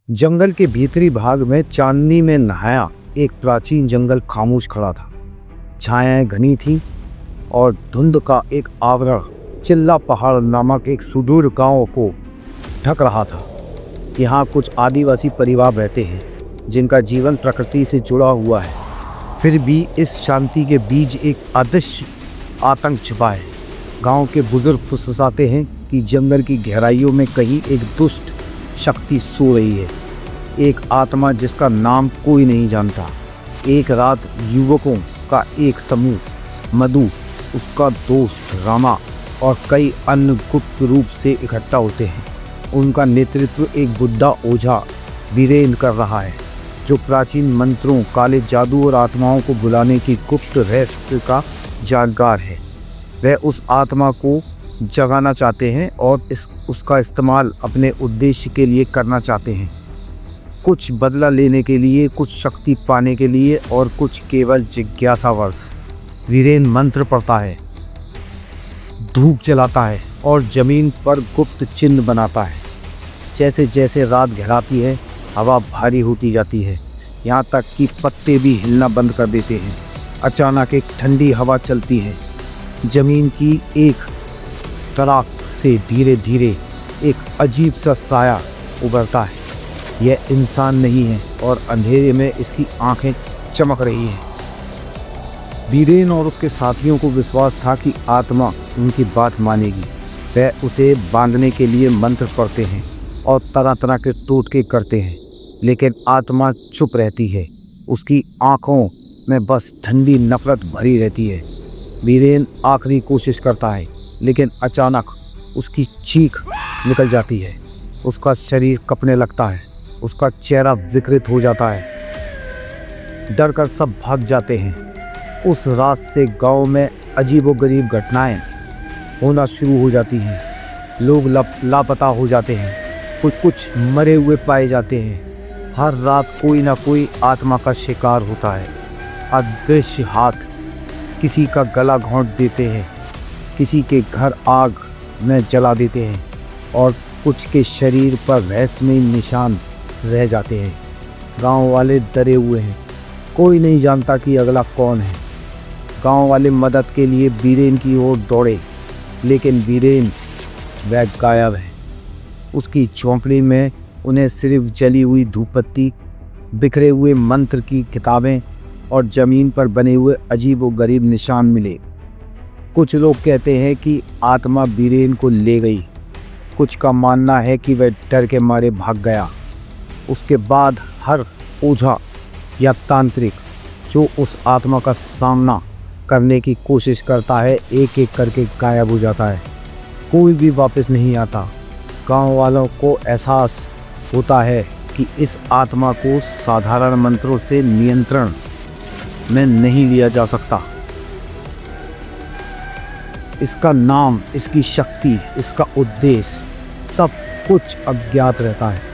जंगल के भीतरी भाग में चांदनी में नहाया एक प्राचीन जंगल खामोश खड़ा था। छायाएं घनी थीं और धुंध का एक आवरण चिल्ला पहाड़ नामक एक सुदूर गांव को ढक रहा था। यहाँ कुछ आदिवासी परिवार रहते हैं जिनका जीवन प्रकृति से जुड़ा हुआ है। फिर भी इस शांति के बीच एक अदृश्य आतंक छिपा है। गांव के बुजुर्ग फुसफुसाते हैं कि जंगल की गहराइयों में कहीं एक दुष्ट शक्ति सो रही है, एक आत्मा जिसका नाम कोई नहीं जानता। एक रात युवकों का एक समूह, मधु, उसका दोस्त रामा और कई अन्य गुप्त रूप से इकट्ठा होते हैं। उनका नेतृत्व एक बुढ़ा ओझा वीरेन कर रहा है, जो प्राचीन मंत्रों, काले जादू और आत्माओं को बुलाने की गुप्त रहस्य का जानकार है। वह उस आत्मा को जगाना चाहते हैं और उसका इस्तेमाल अपने उद्देश्य के लिए करना चाहते हैं। कुछ बदला लेने के लिए, कुछ शक्ति पाने के लिए और कुछ केवल जिज्ञासावश। वीरेन मंत्र पढ़ता है, धूप जलाता है और जमीन पर गुप्त चिन्ह बनाता है। जैसे जैसे रात गहराती है, हवा भारी होती जाती है, यहाँ तक कि पत्ते भी हिलना बंद कर देते हैं। अचानक एक ठंडी हवा चलती है। जमीन की एक तराक से धीरे धीरे एक अजीब सा साया उभरता है। यह इंसान नहीं है और अंधेरे में इसकी आंखें चमक रही हैं। वीरेन और उसके साथियों को विश्वास था कि आत्मा उनकी बात मानेगी। वह उसे बांधने के लिए मंत्र पढ़ते हैं और तरह तरह के टोटके करते हैं, लेकिन आत्मा चुप रहती है। उसकी आंखों में बस ठंडी नफरत भरी रहती है। वीरेन आखिरी कोशिश करता है, लेकिन अचानक उसकी चीख निकल जाती है। उसका शरीर कांपने लगता है, उसका चेहरा विकृत हो जाता है। डर कर सब भाग जाते हैं। उस रात से गांव में अजीबोगरीब घटनाएं होना शुरू हो जाती हैं। लोग लापता हो जाते हैं, कुछ मरे हुए पाए जाते हैं। हर रात कोई ना कोई आत्मा का शिकार होता है। अदृश्य हाथ किसी का गला घोंट देते हैं, किसी के घर आग में जला देते हैं और कुछ के शरीर पर रहस्यमय निशान रह जाते हैं। गांव वाले डरे हुए हैं, कोई नहीं जानता कि अगला कौन है। गांव वाले मदद के लिए वीरेन की ओर दौड़े, लेकिन वीरेन वह गायब है। उसकी झोंपड़ी में उन्हें सिर्फ जली हुई धूपबत्ती, बिखरे हुए मंत्र की किताबें और ज़मीन पर बने हुए अजीबोगरीब निशान मिले। कुछ लोग कहते हैं कि आत्मा वीरेन को ले गई, कुछ का मानना है कि वह डर के मारे भाग गया। उसके बाद हर ओझा या तांत्रिक जो उस आत्मा का सामना करने की कोशिश करता है, एक एक करके गायब हो जाता है। कोई भी वापस नहीं आता। गांव वालों को एहसास होता है कि इस आत्मा को साधारण मंत्रों से नियंत्रण में नहीं लिया जा सकता। इसका नाम, इसकी शक्ति, इसका उद्देश्य सब कुछ अज्ञात रहता है।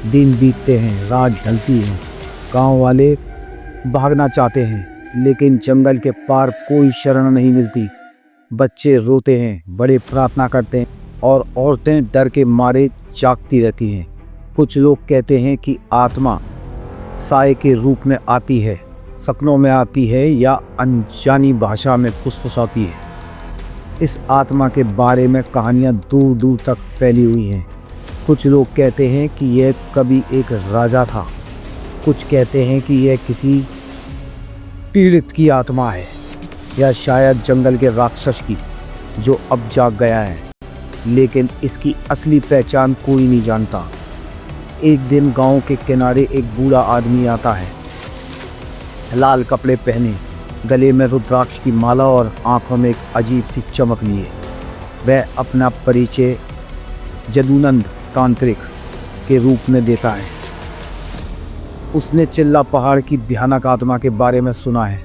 दिन बीतते हैं, रात ढलती है। गांव वाले भागना चाहते हैं, लेकिन जंगल के पार कोई शरण नहीं मिलती। बच्चे रोते हैं, बड़े प्रार्थना करते हैं और औरतें डर के मारे जागती रहती हैं। कुछ लोग कहते हैं कि आत्मा साए के रूप में आती है, सपनों में आती है या अनजानी भाषा में फुसफुसाती है। इस आत्मा के बारे में कहानियाँ दूर दूर तक फैली हुई हैं। कुछ लोग कहते हैं कि यह कभी एक राजा था, कुछ कहते हैं कि यह किसी पीड़ित की आत्मा है या शायद जंगल के राक्षस की, जो अब जाग गया है, लेकिन इसकी असली पहचान कोई नहीं जानता। एक दिन गांव के किनारे एक बूढ़ा आदमी आता है, लाल कपड़े पहने, गले में रुद्राक्ष की माला और आंखों में एक अजीब सी चमक लिए। वह अपना परिचय जदूनंद तांत्रिक के रूप में देता है। उसने चिल्ला पहाड़ की भयानक आत्मा के बारे में सुना है।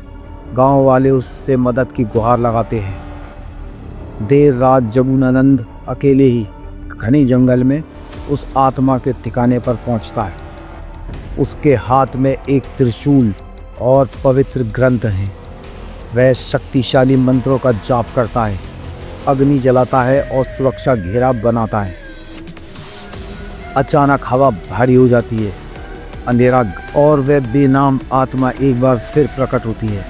गांव वाले उससे मदद की गुहार लगाते हैं। देर रात जदूनंद अकेले ही घने जंगल में उस आत्मा के ठिकाने पर पहुंचता है। उसके हाथ में एक त्रिशूल और पवित्र ग्रंथ हैं। वह शक्तिशाली मंत्रों का जाप करता है, अग्नि जलाता है और सुरक्षा घेरा बनाता है। अचानक हवा भारी हो जाती है, अंधेरा और वह बेनाम आत्मा एक बार फिर प्रकट होती है।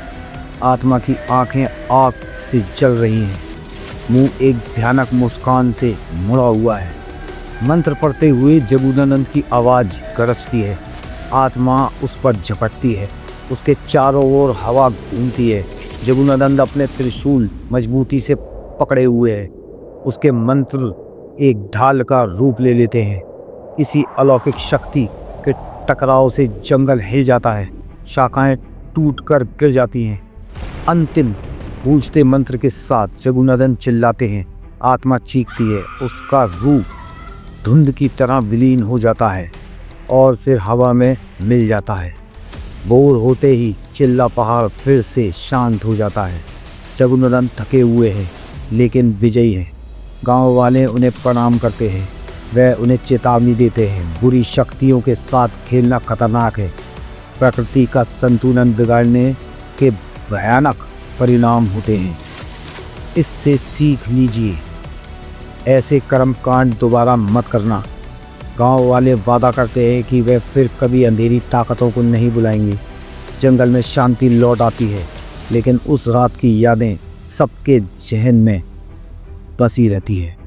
आत्मा की आंखें आग से जल रही हैं, मुंह एक भयानक मुस्कान से मुड़ा हुआ है। मंत्र पढ़ते हुए जगुनानंद की आवाज़ गरजती है। आत्मा उस पर झपटती है, उसके चारों ओर हवा घूमती है। जगुनानंद अपने त्रिशूल मजबूती से पकड़े हुए है। उसके मंत्र एक ढाल का रूप ले लेते हैं। इसी अलौकिक शक्ति के टकराव से जंगल हिल जाता है, शाखाएं टूटकर गिर जाती हैं। अंतिम गूंजते मंत्र के साथ जगुनानंद चिल्लाते हैं, आत्मा चीखती है, उसका रूप धुंध की तरह विलीन हो जाता है और फिर हवा में मिल जाता है। भोर होते ही चिल्ला पहाड़ फिर से शांत हो जाता है। जगुनानंद थके हुए हैं लेकिन विजयी हैं। गांव वाले उन्हें प्रणाम करते हैं। वह उन्हें चेतावनी देते हैं, बुरी शक्तियों के साथ खेलना खतरनाक है। प्रकृति का संतुलन बिगाड़ने के भयानक परिणाम होते हैं। इससे सीख लीजिए, ऐसे कर्मकांड दोबारा मत करना। गांव वाले वादा करते हैं कि वे फिर कभी अंधेरी ताकतों को नहीं बुलाएंगे। जंगल में शांति लौट आती है, लेकिन उस रात की यादें सबके जहन में बसी रहती है।